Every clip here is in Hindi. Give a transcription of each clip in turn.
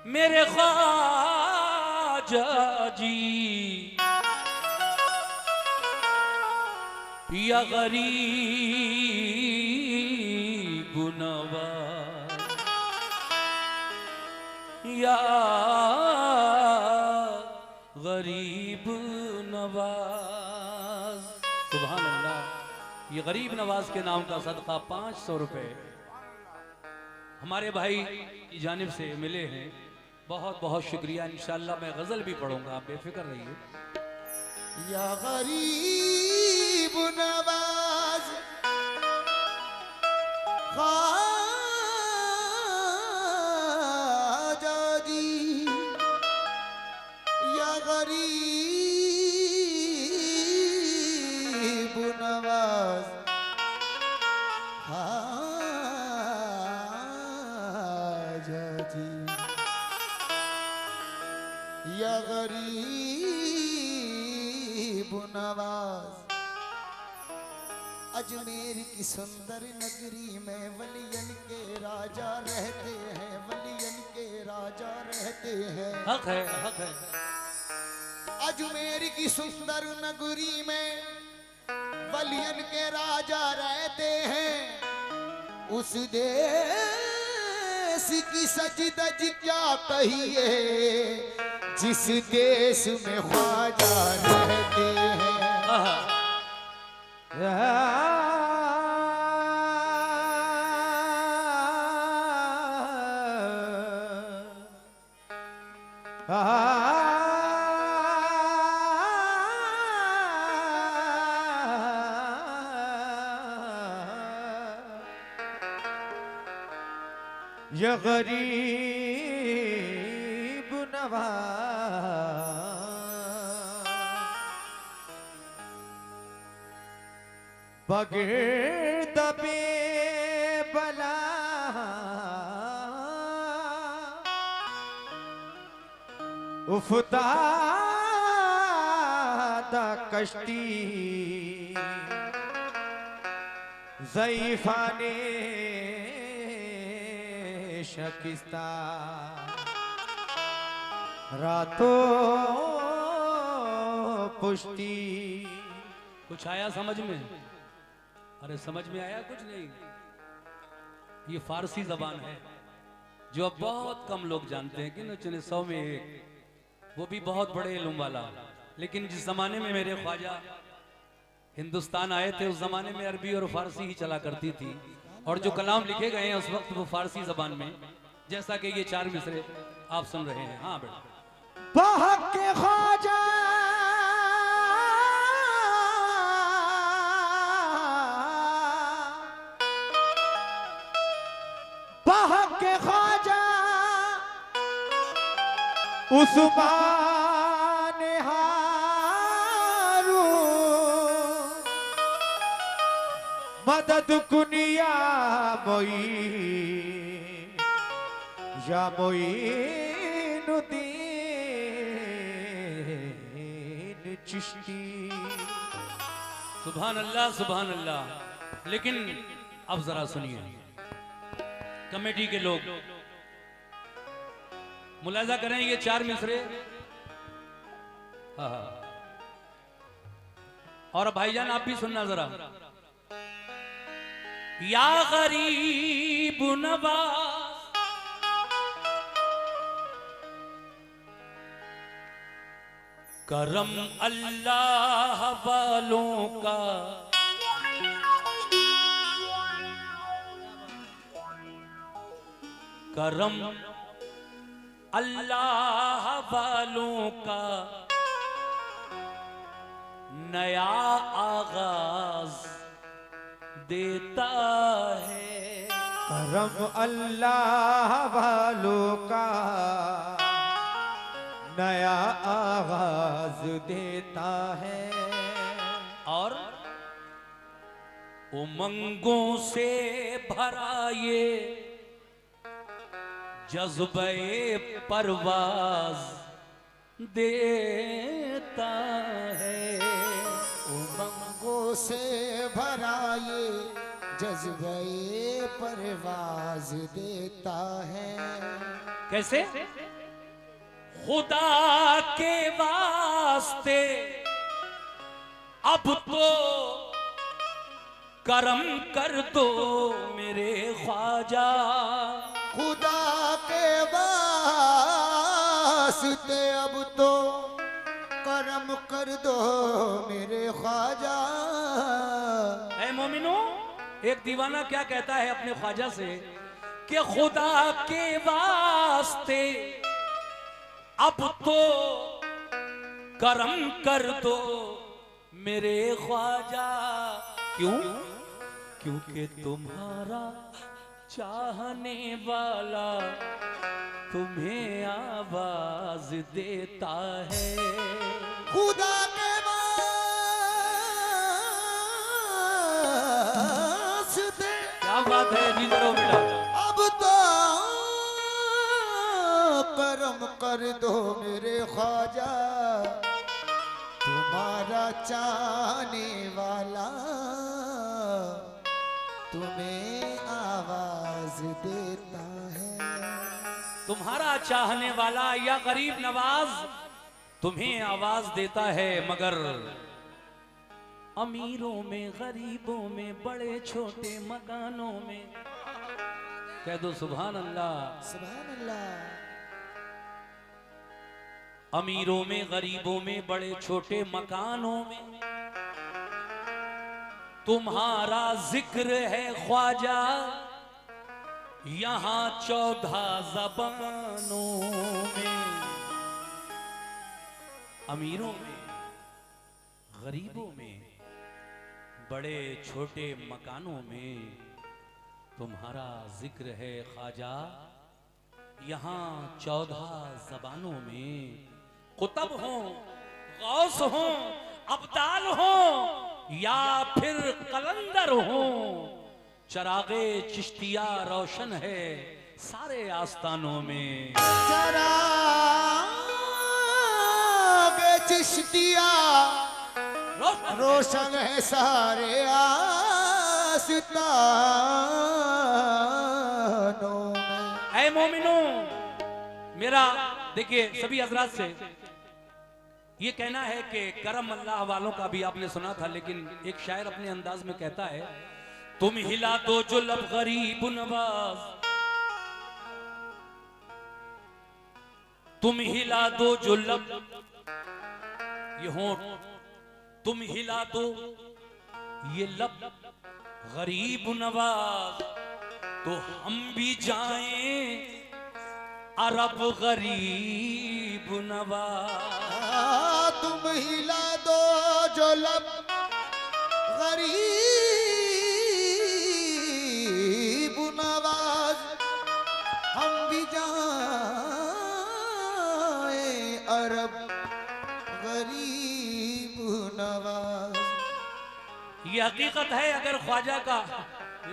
मेरे ख्वाजा जी पिया गरीब नवाज या गरीब नवाज। सुभान अल्लाह। ये गरीब नवाज के नाम का सदका 500 रुपए हमारे भाई की जानिब से मिले हैं। बहुत बहुत शुक्रिया। इंशाअल्लाह मैं गजल भी पढ़ूंगा, आप बेफिक्र रहिए। या गरीब नवाज ख्वाजा जी, या गरीब नवाज ख्वाजा जी, या गरीब नवाज। अजमेर की सुंदर नगरी में वलियन के राजा रहते हैं, वलियन के राजा रहते हैं। हक है, हक है। अजमेर की सुंदर नगरी में वलियन के राजा रहते हैं। उस देश की सजदज क्या कहिए, जिस देश में ख्वाजा रहते हैं। ये गरीब नवाज बगैर दबे बला उफ्तादा कश्ती ज़ईफ़ाने शकिस्ता रातों पुष्टि। कुछ आया समझ में? अरे समझ में आया? कुछ नहीं। ये फारसी जबान है जो अब बहुत कम लोग जानते हैं, कि न चले 100 में एक, वो भी बहुत बड़े इल्म वाला। लेकिन जिस जमाने में मेरे ख्वाजा हिंदुस्तान आए थे, उस जमाने में अरबी और फारसी ही चला करती थी, और जो कलाम लिखे गए हैं उस वक्त वो फारसी जबान में, जैसा कि ये 4 मिसरे आप सुन रहे हैं। हाँ बेटा। बहक के ख्वाजा बहक के ख्वाजा उस्मान हारू मदद कुनिया मोई या मोइनुद्दीन चिश्ती। सुभान अल्लाह, सुभान अल्लाह। लेकिन अब जरा सुनिए, कमेटी के लोग मुलाजा करें ये 4 मिसरे। हाँ हाँ। और भाईजान आप भी सुनना जरा। या गरीब नवाज करम अल्लाह वालों का, करम अल्लाह वालों का नया आगाज देता है। करम अल्लाह वालों का नया आगाज देता है। और उमंगों से भरा ये जज्बे परवाज देता है। उमंगों से भरा ये जज्बे परवाज देता है। कैसे? खुदा के वास्ते अब तो करम कर दो मेरे ख्वाजा। खुदा के वास्ते अब तो करम कर दो मेरे ख्वाजा। ऐ मोमिनो, एक दीवाना क्या कहता है अपने ख्वाजा से कि खुदा के वास्ते अब तो करम कर दो मेरे ख्वाजा। क्यों? क्योंकि तुम्हारा चाहने वाला तुम्हें आवाज देता है। खुदा के वास्ते क्या बात है जी, जरा बेटा। अब तो करम कर दो मेरे ख्वाजा, तुम्हारा चाहने वाला तुम्हें आवाज देता है। तुम्हारा चाहने वाला या गरीब नवाज तुम्हें आवाज देता है, मगर अमीरों में, गरीबों में, बड़े छोटे मकानों में। कह दो सुभान अल्लाह। सुभान अल्लाह। अमीरों में, गरीबों में, बड़े छोटे मकानों में तुम्हारा जिक्र है ख्वाजा, यहां 14 ज़बानों में। अमीरों में, गरीबों में, बड़े छोटे मकानों में तुम्हारा जिक्र है ख्वाजा, यहां 14 ज़बानों में। कुतब हो, गौस हो, अब्दाल हो या फिर कलंदर हो, चरागे चिश्तिया रोशन है सारे आस्तानों में। चरागे चिश्तिया रोशन है सारे आस्तानों में। ऐ मोमिनो, मेरा देखिए सभी हजरात से ये कहना है कि करम अल्लाह वालों का भी आपने सुना था, लेकिन एक शायर अपने अंदाज में कहता है, तुम हिला दो जो लब गरीब नवाज, तुम हिला दो जो लब, ये होंठ, तुम हिला दो ये लब गरीब नवाज, तो हम भी जाएं अरब गरीब नवाज। तुम हिला दो जो लब गरीब नवाज, हम भी जाएं अरब गरीब नवाज। ये हकीकत है, अगर ख्वाजा का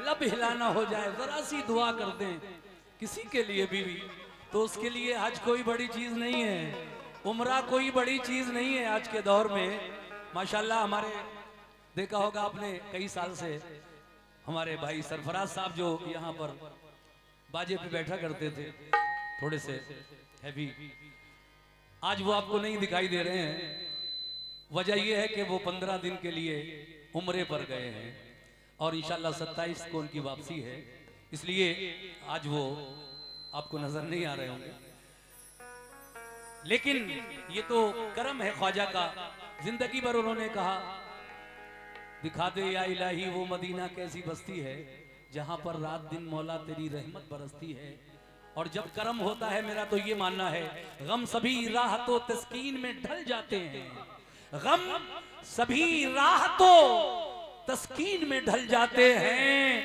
लब हिलाना हो जाए, जरा सी दुआ कर दें किसी के लिए भी, तो उसके लिए हज कोई बड़ी चीज नहीं है, उम्रा कोई बड़ी चीज नहीं है आज के दौर में। माशाल्लाह, हमारे देखा होगा आपने कई साल से हमारे भाई सरफराज साहब जो यहाँ पर बाजे पे बैठा करते थे, थोड़े से हैवी, आज वो आपको नहीं दिखाई दे रहे हैं। वजह ये है कि वो 15 दिन के लिए उम्रे पर गए हैं और इंशाल्लाह 27 को उनकी वापसी है, इसलिए आज वो आपको नजर नहीं आ रहे होंगे। लेकिन ये तो करम है ख्वाजा का, जिंदगी भर उन्होंने कहा, दिखा दे या इलाही वो मदीना कैसी बस्ती है जहां पर रात दिन मौला तेरी रहमत बरसती है। और जब करम होता है, मेरा तो ये मानना है, गम सभी राहतों तस्कीन में ढल जाते हैं, गम सभी राहतों तस्कीन में ढल जाते हैं,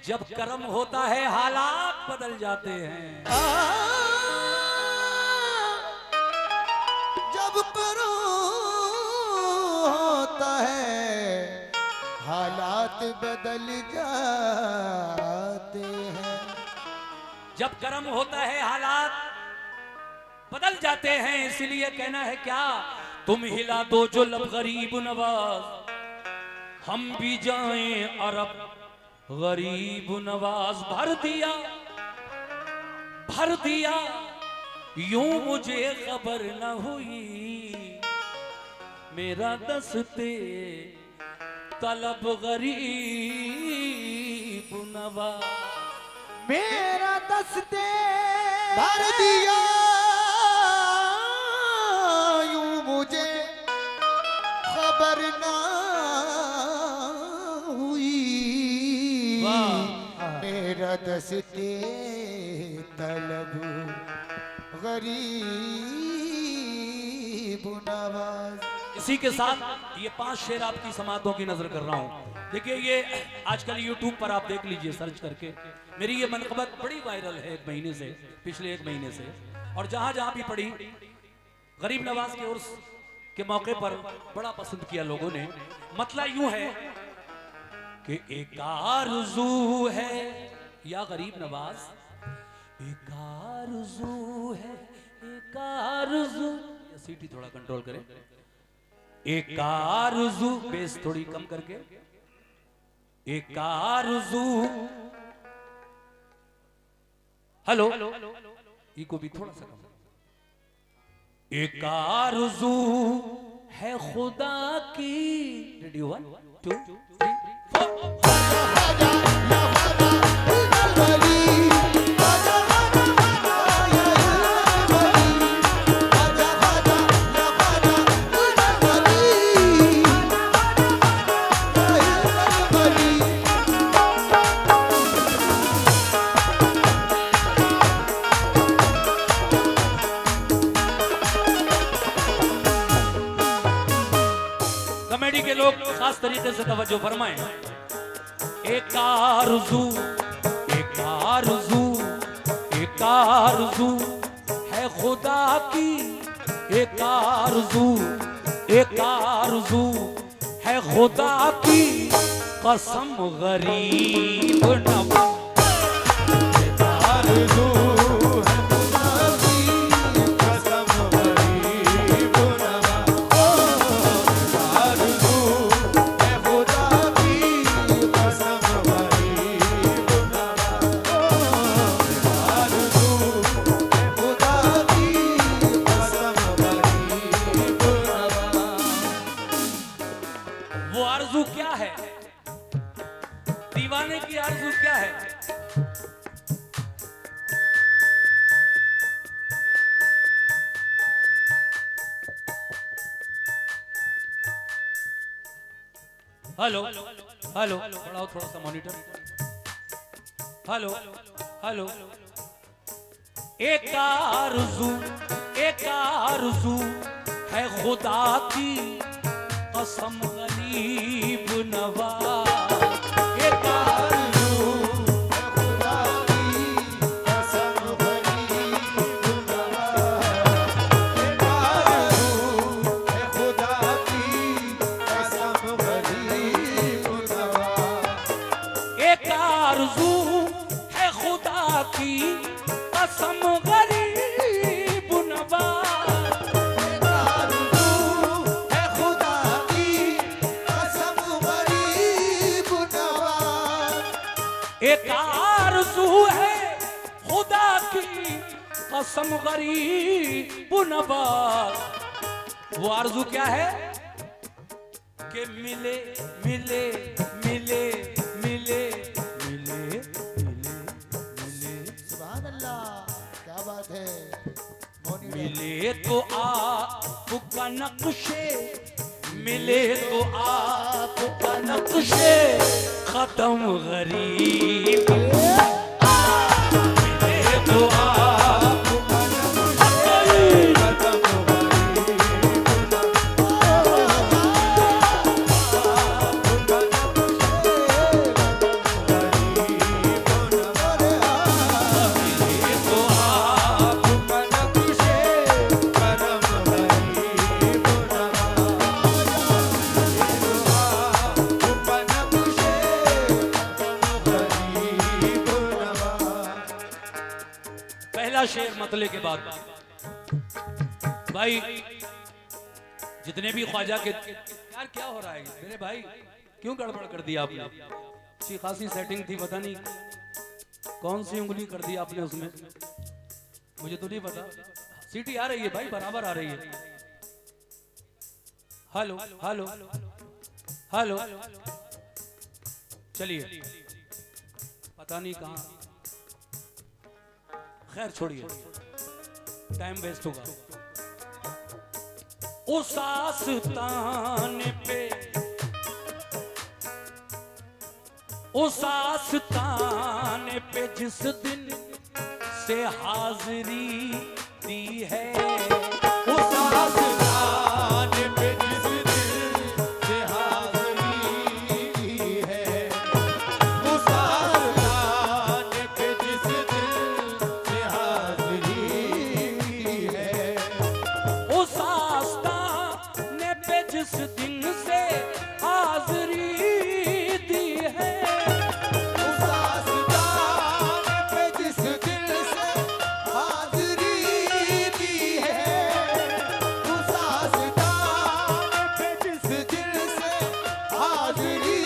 जब करम होता है हालात बदल जाते हैं। जब करम होता है हालात बदल जाते हैं। जब कर्म होता है हालात बदल जाते हैं, इसलिए कहना है क्या, तुम हिला दो जो लब गरीब नवाज, हम भी जाएं अरब गरीब नवाज। भर दिया यूं मुझे खबर न हुई मेरा दस्ते तलब गरीब नवा। मेरा दस्ते भर दिया यूं मुझे खबर ना हुई मेरा दस्ते तलब गरीब नवाज। इसी के साथ ये 5 शेर आपकी समातों की नजर कर रहा हूं। देखिए ये आजकल YouTube पर आप देख लीजिए सर्च करके, मेरी ये मनक़बत बड़ी वायरल है 1 महीने से, पिछले 1 महीने से, और जहां जहां भी पड़ी गरीब नवाज के उर्स के मौके पर बड़ा पसंद किया लोगों ने। मतलब यूं है कि एक आरज़ू है या गरीब नवाज, एक आरज़ू है, एक आरज़ू, सीटी थोड़ा कंट्रोल करें, एक आरज़ू, बेस थोड़ी कम करके, एक आरज़ू, हेलो, इको भी थोड़ा सा कम, एक आरज़ू है खुदा की। रेडी 1 2 3 कॉमेडी के लोग खास तरीके से तवज्जो फरमाएं। एक आरज़ू, एक आरज़ू, एक आरज़ू है खुदा की, एक आरज़ू, एक आरज़ू है खुदा की, कसम गरीब नवा। एक आरज़ू क्या है, दीवाने की आरज़ू क्या है? हेलो हेलो, बढ़ाओ थोड़ा सा मॉनिटर। हेलो हेलो, एक आरज़ू, एक आरज़ू है खुदा की, कसम गरीब नवा। एक आरज़ू है खुदा की, कसम गरीब नवा। एक आरज़ू है खुदा की, कसम गरीब नवा। एक आरज़ू है खुदा की, कसम गरीब नवा। एक आरज़ू है खुदा की, कसम गरीब नवाज। वो आरज़ू क्या है कि मिले मिले मिले मिले मिले मिले मिले। सुभान अल्लाह, क्या बात है। मिले तो आपका नक्शे, मिले तो आपका नक्शे खत्म गरीब। मिले तो आपका नक्शे खत्म शेर मतले के बाद भाई जितने भी ख्वाजा के, यार क्या हो रहा है मेरे भाई, क्यों गड़बड़ कर दिया आपने? अच्छी खासी सेटिंग थी, पता नहीं कौन सी उंगली कर दी आपने उसमें। मुझे तो नहीं पता। सीटी आ रही है भाई, बराबर आ रही है। हेलो हेलो हेलो, चलिए पता नहीं कहां, खैर छोड़िए, टाइम वेस्ट होगा। उस आस्ताने पे, उस आस्ताने पे जिस दिन से हाजिरी दी है, उस आस्ताने पे जिस दिन से हाजिरी दी है, उस आस्ताने पे जिस दिन से हाजिरी दी है, उस आस्ताने पे जिस दिन से हाजिरी दी है, उस आस्ताने पे जिस दिन से हाजिरी दी है, उस आस्ताने पे जिस दिन से हाजिरी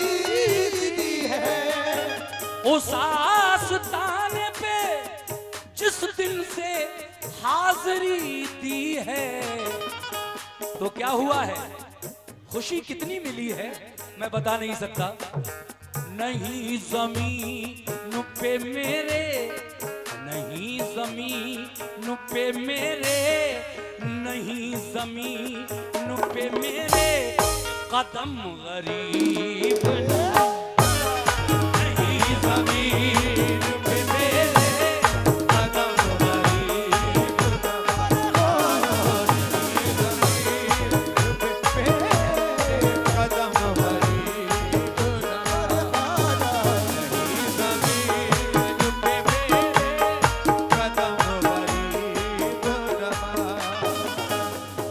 दी है, उस आस्ताने पे जिस दिन से हाजिरी दी है। तो क्या हुआ है, खुशी कितनी मिली है मैं बता नहीं सकता। नहीं ज़मीन पे मेरे, नहीं ज़मीन पे मेरे, नहीं ज़मीन पे मेरे कदम गरीब, नहीं ज़मीन पे मेरे कदम गरीब, कदम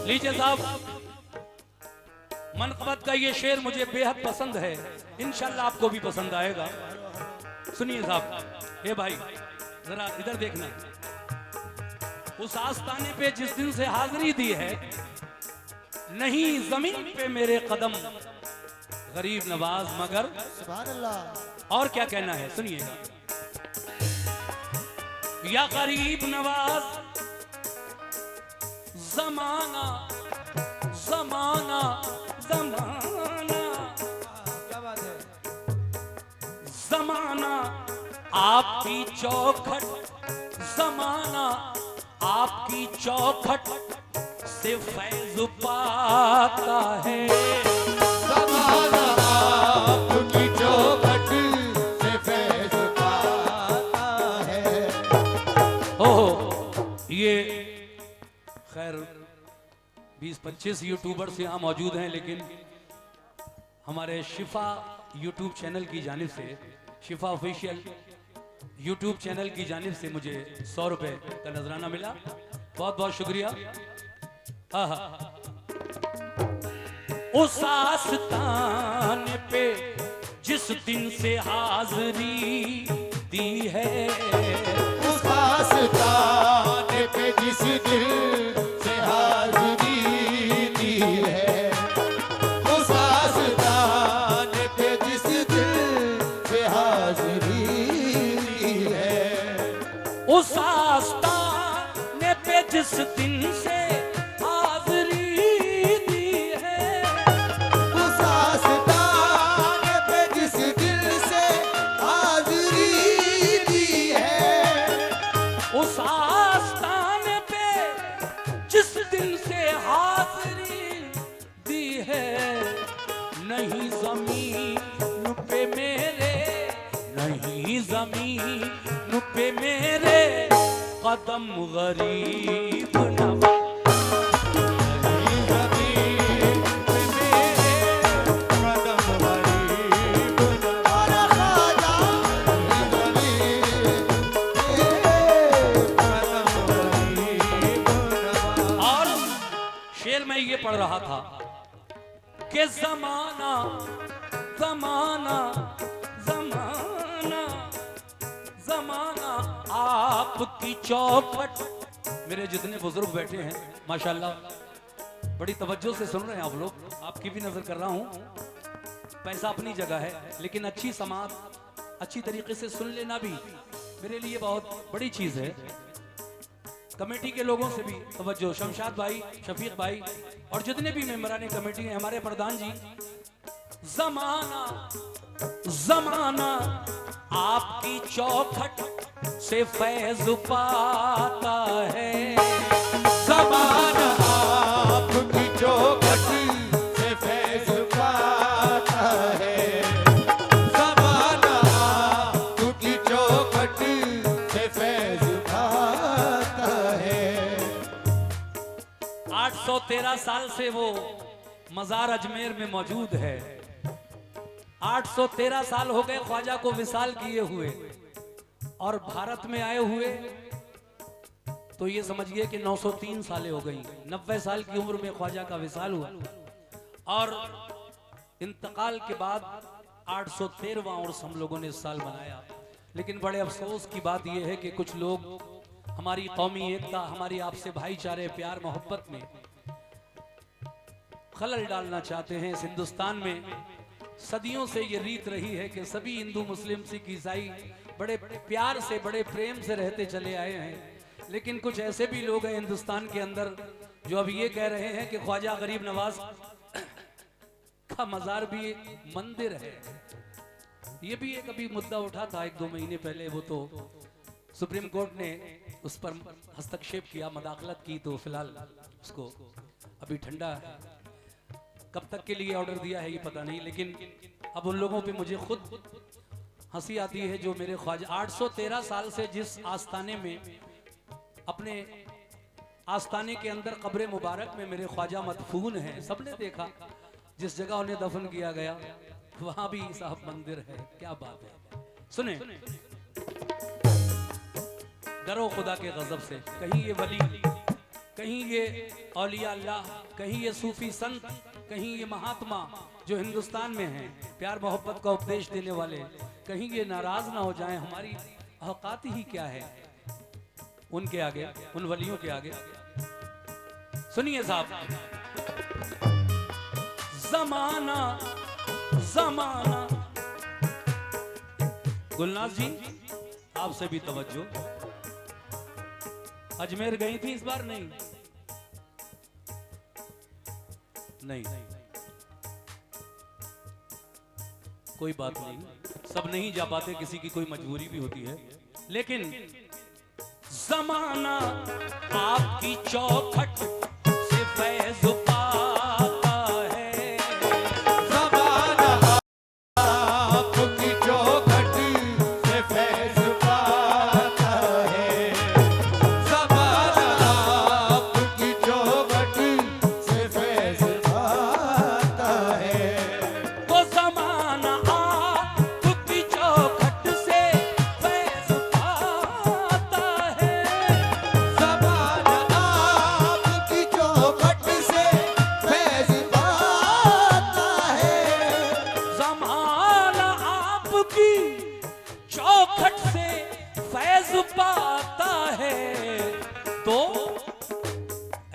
लीजिए साहब, मनक़बत का ये शेर मुझे बेहद पसंद है, इंशाल्लाह आपको भी पसंद आएगा। सुनिए साहब, ए भाई जरा इधर देखना। उस आस्ताने पे जिस दिन से हाजिरी दी है, नहीं जमीन पे मेरे कदम गरीब नवाज मगर। सुभान अल्लाह। और क्या कहना है सुनिएगा। या गरीब नवाज जमाना जमाना जमाना, क्या बात है, जमाना आपकी चौखट, जमाना आपकी चौखट से फैज पाता है, जमाना आपकी चौखट से फैज पाता है। ओह, ये खैर 20-25 यूट्यूबर्स यहाँ मौजूद हैं, लेकिन हमारे शिफा यूट्यूब चैनल की जानिब से, शिफा ऑफिशियल यूट्यूब चैनल की जानिब से मुझे 100 रुपए का नजराना मिला, बहुत बहुत शुक्रिया। उस आस्ताने पे जिस दिन से हाजिरी दी है, उस आस्ताने पे जिस दिन से हाजिरी दी है, उस आस्ताने पे जिस दिन से हाजिरी दी है, उस आस्ताने पे जिस दिन से हाजिरी दी है, उस आस्ताने पे जिस दिन से हाजिरी दी है, उस आस्ताने पे जिस दिन से हाजिरी दी है, नहीं जमीन पे मेरे, नहीं जमीन पे मेरे कदम गरीब नवाज, नहीं जमीन पे मेरे कदम गरीब नवाज, और शेर में ये पढ़ रहा था कि जमाना जमाना जमाना जमाना आपकी चौखट। मेरे जितने बुजुर्ग बैठे हैं माशाल्लाह बड़ी तवज्जो से सुन रहे हैं आप लोग, आपकी भी नजर कर रहा हूं। पैसा अपनी जगह है, लेकिन अच्छी समात अच्छी तरीके से सुन लेना भी मेरे लिए बहुत बड़ी चीज है। कमेटी के लोगों से भी तवज्जो, शमशाद भाई, शफीक भाई और जितने भी मेंबरान कमेटी हैं, हमारे प्रधान जी। जमाना जमाना आपकी चौखट से फैज पाता है, जमाना आपकी चौखट से फैज पाता है, जमाना आपकी चौखट से फैज पाता है। 813 साल से वो मजार अजमेर में मौजूद है। 813 साल हो गए ख्वाजा को विसाल किए हुए, और भारत में आए हुए तो ये समझिए कि 903 सालें हो गई। 90 साल की उम्र में ख्वाजा का विसाल हुआ, और इंतकाल के बाद 813वां उर्स हम लोगों ने इस साल मनाया। लेकिन बड़े अफसोस की बात यह है कि कुछ लोग हमारी कौमी एकता, हमारी आपसे भाईचारे, प्यार मोहब्बत में खलल डालना चाहते हैं। इस हिंदुस्तान में सदियों से ये रीत रही है कि सभी हिंदू, मुस्लिम, सिख, ईसाई बड़े प्यार से, बड़े प्रेम से रहते चले आए हैं। लेकिन कुछ ऐसे भी लोग हैं हिंदुस्तान के अंदर जो अब ये कह रहे हैं कि ख्वाजा गरीब नवाज का मजार भी एक मंदिर है। ये भी एक अभी मुद्दा उठा था 1-2 महीने पहले, वो तो सुप्रीम कोर्ट ने उस पर हस्तक्षेप किया, मदाखलत की, तो फिलहाल उसको अभी ठंडा है। कब तक के लिए ऑर्डर दिया है ये पता नहीं, लेकिन अब उन लोगों पे मुझे खुद हंसी आती है जो मेरे ख्वाजा 813 साल से जिस आस्थाने में, अपने आस्थाने के अंदर कब्र मुबारक में मेरे ख्वाजा मदफून हैं, सबने देखा जिस जगह उन्हें दफन किया गया वहां भी साहब मंदिर है। क्या बात है। सुने, डरो खुदा के गजब से। कहीं ये वली, कहीं ये औलिया अल्लाह, कहीं ये सूफी संत, कहीं ये महात्मा जो हिंदुस्तान में हैं, प्यार मोहब्बत का उपदेश देने वाले, कहीं ये नाराज ना हो जाएं। हमारी औकात ही क्या है उनके आगे, उन वलियों के आगे। सुनिए साहब, जमाना जमाना। गुलनाज जी आपसे भी तवज्जो। अजमेर गई थी इस बार? नहीं नहीं, कोई बात नहीं, सब नहीं जा पाते, किसी की कोई मजबूरी भी होती है। लेकिन जमाना आपकी चौखट से फैज पाता है, जमाना आपकी चौखट से फैज पाता है, जमाना आपकी चौखट से फैज पाता है। वो जमाना आपकी चौखट से फैज पाता है, जमाना आपकी चौखट से फैज पाता है, जमाना आपकी चौखट से फैज पाता है। तो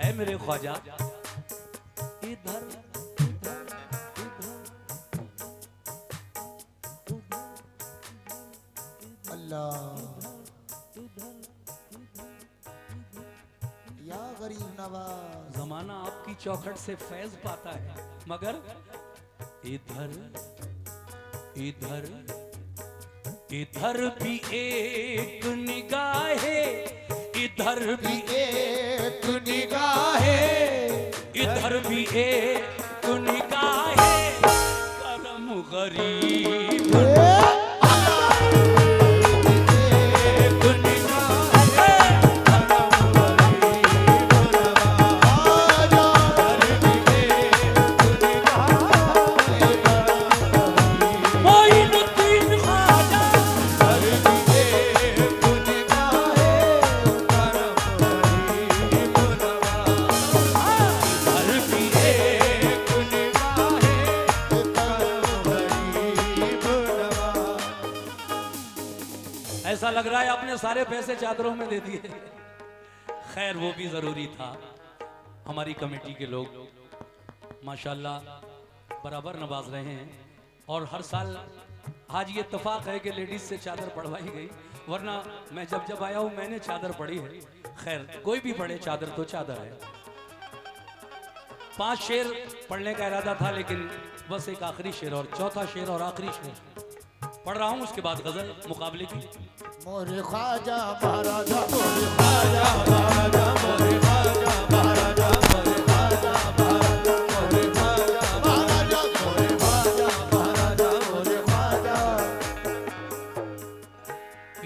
ऐ मेरे ख्वाजा, इधर इधर अल्लाह या गरीब नवाज। जमाना आपकी चौखट से फैज पाता है, मगर इधर इधर इधर भी एक निगाहे, इधर भी एक निगाहे, इधर भी एक निगाहे, करम गरीब एक निगाहे, करम गरीब नवाजा, एक निगाहे, मोइनुद्दीन ख्वाजा, एक निगाहे, करम गरीब नवाजा, इधर भी एक एक निगाहे, करम गरीब नवाजा। ऐसा लग रहा है आपने सारे पैसे चादरों में दे दिए। खैर वो भी जरूरी था। हमारी कमेटी के लोग माशाल्लाह बराबर नवाज रहे हैं, और हर साल आज ये इत्तेफाक है कि लेडीज से चादर पढ़वाई गई, वरना मैं जब जब आया हूं मैंने चादर पढ़ी है। खैर कोई भी पढ़े, चादर तो चादर है। 5 शेर पढ़ने का इरादा था, लेकिन बस एक आखिरी शेर और चौथा शेर और आखिरी शेर पढ़ रहा हूं, उसके बाद गजल मुकाबले की। मोरे ख्वाजा महाराजा मोरे राजा महाराजा मोरे राजा महाराजा मोरे राजा महाराजा मोरे राजा महाराजा मोरे राजा महाराजा मोरे राजा।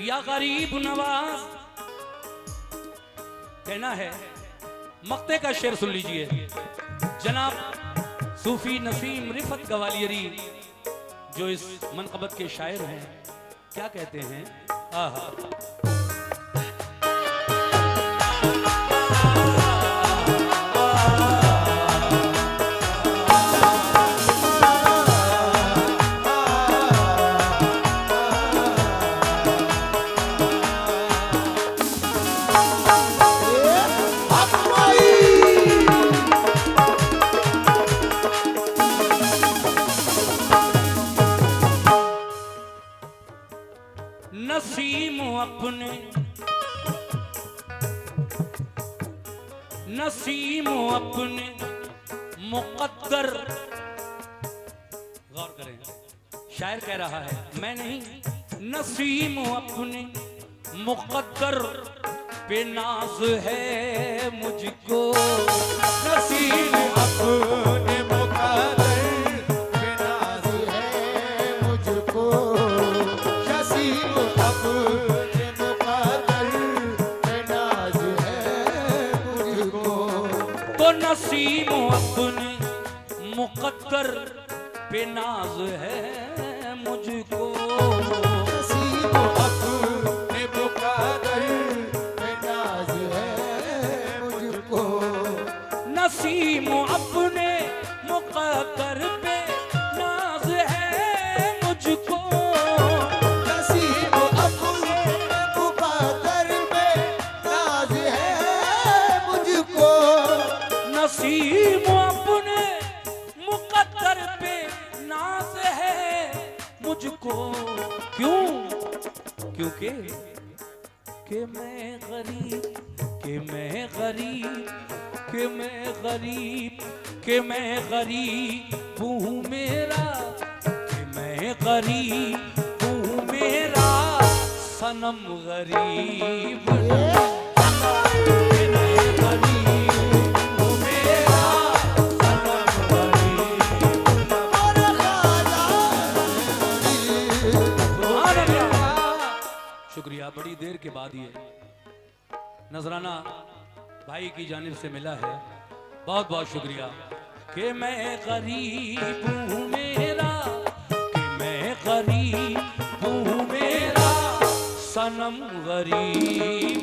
या गरीब नवाज कहना है, मक्ते का शेर सुन लीजिए। जनाब सूफी नसीम रिफत गवालियरी जो इस मनकबत के शायर हैं, क्या कहते हैं? आहा नसीम अपने मुकद्दर, गौर करें, शायर कह रहा है, मैं नहीं, नसीम अपने मुकद्दर पे नाज है मुझको, नसीम अपने मुकद्दर पे नाज है मुझको नसीम अपने मुकद्दर पे नाज है मुझको तो नसीम अपने मुकद्दर पे नाज है मुझको, नसीम अपने मुकद्दर पे नाज है मुझको नसीम अपने मुकद्दर पे नाज है मुझको, नसीम अपने मुकद्दर पे नाज है मुझको नसीम अपने मुकद्दर पे नाज है मुझको। क्यों? क्योंकि कि मैं गरीब, कि मैं गरीब, कि मैं गरीब, कि मैं गरीब हूँ मेरा, कि मैं गरीब हूँ मेरा सनम गरीब, कि मैं गरीब हूँ मेरा सनम गरीब। सुभान अल्लाह। शुक्रिया, बड़ी देर के बाद ये नजराना भाई की जानिब से मिला है, बहुत बहुत शुक्रिया। कि मैं गरीब हूँ मेरा, कि मैं गरीब हूँ मेरा सनम गरीब,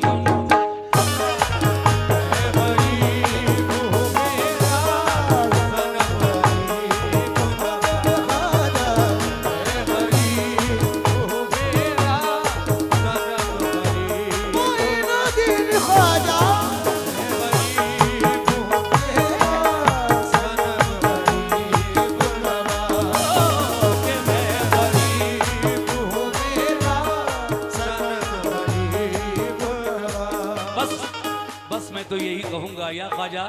तो यही कहूंगा या ख्वाजा,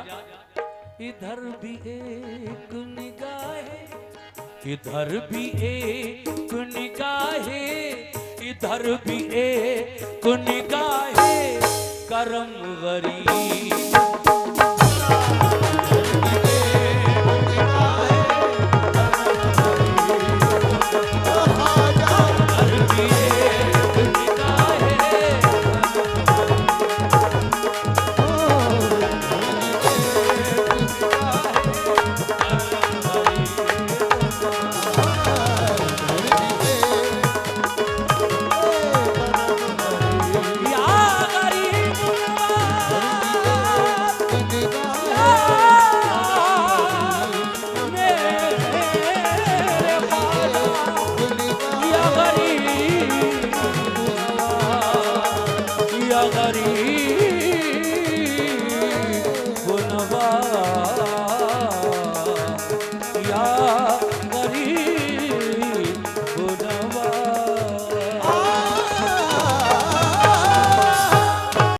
इधर भी एक निगाह, इधर भी एक निगाह, इधर भी एक निगाह करम गरीब।